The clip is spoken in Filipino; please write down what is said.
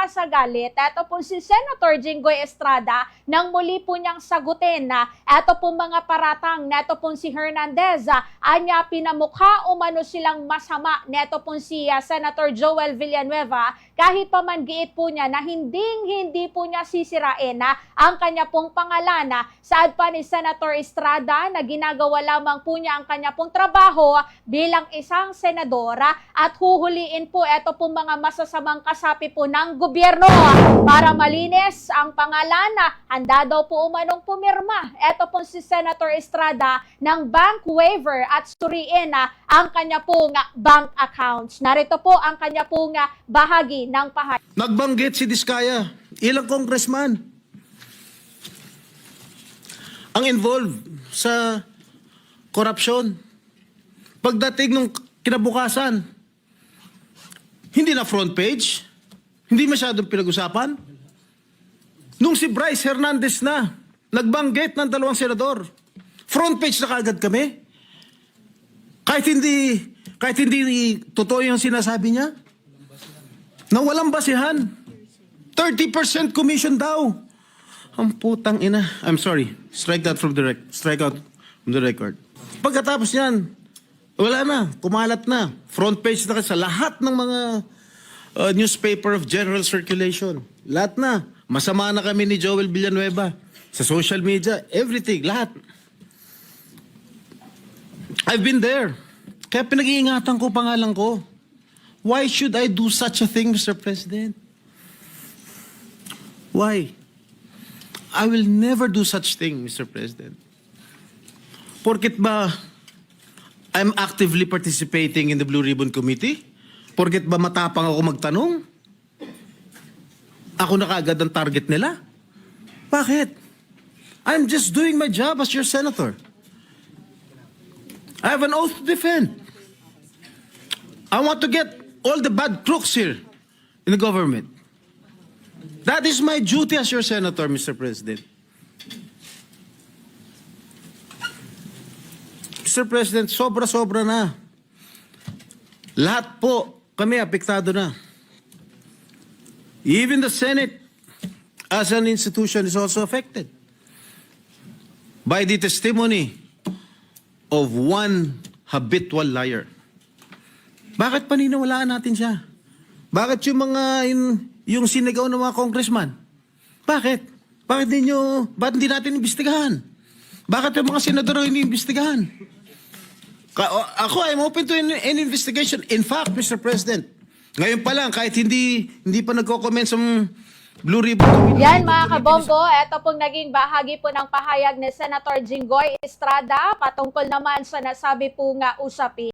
sa galit, eto po si Senator Jinggoy Estrada nang muli po niyang sagutin na eto po mga paratang neto po si Hernandez, anya pinamukha umano silang masama neto po si Senator Joel Villanueva kahit pa man giit po niya na hindi po niya sisirain ang kanya pong pangalan. Saad pa ni Senator Estrada na ginagawa lamang po niya ang kanya pong trabaho bilang isang senadora at huhuliin po eto po mga masasamang kasapi po ng gobyerno para malinis ang pangalan. Handa daw po umanong pumirma eto po si Senator Estrada ng bank waiver at suriin ang kanya pong bank accounts. Narito po ang kanya pong bahagi ng pahayag. Nagbanggit si Diskaya, ilang congressman ang involved sa korupsyon. Pagdating ng kinabukasan, hindi na front page, hindi masyadong pinag-usapan. Nung si Bryce Hernandez na, nagbanggit ng dalawang senador, front page na kaagad kami. Kahit hindi totoo yung sinasabi niya, na walang basihan. 30% commission daw. Ang putang ina. I'm sorry. Strike out from the record. Pagkatapos yan, wala na. Kumalat na. Front page na sa lahat ng mga newspaper of general circulation. Lahat na. Masama na kami ni Joel Villanueva. Sa social media, everything, lahat. I've been there. Kaya pinag-iingatan ko pangalan ko. Why should I do such a thing, Mr. President? Why? I will never do such thing, Mr. President. Porket ba I'm actively participating in the Blue Ribbon Committee? Porket ba matapang ako magtanong? Ako na kaagad ang target nila? Bakit? I'm just doing my job as your senator. I have an oath to defend. I want to get all the bad crooks here in the government. That is my duty as your senator, Mr. President. Mr. President, sobra-sobra na. Lahat po kami apektado na. Even the Senate as an institution is also affected by the testimony of one habitual liar. Bakit paniniwalaan natin siya? Bakit yung mga yung sinigaw ng mga congressman? Bakit? Bakit hindi natin imbestigahan? Bakit yung mga senador hindi imbestigahan? Ako, I'm open to an investigation. In fact, Mr. President, ngayon pa lang, kahit hindi pa nagko-comment sa Blue Ribbon. Yan mga kabombo, ito pong naging bahagi po ng pahayag ni Senator Jinggoy Estrada patungkol naman sa nasabi po nga usapin.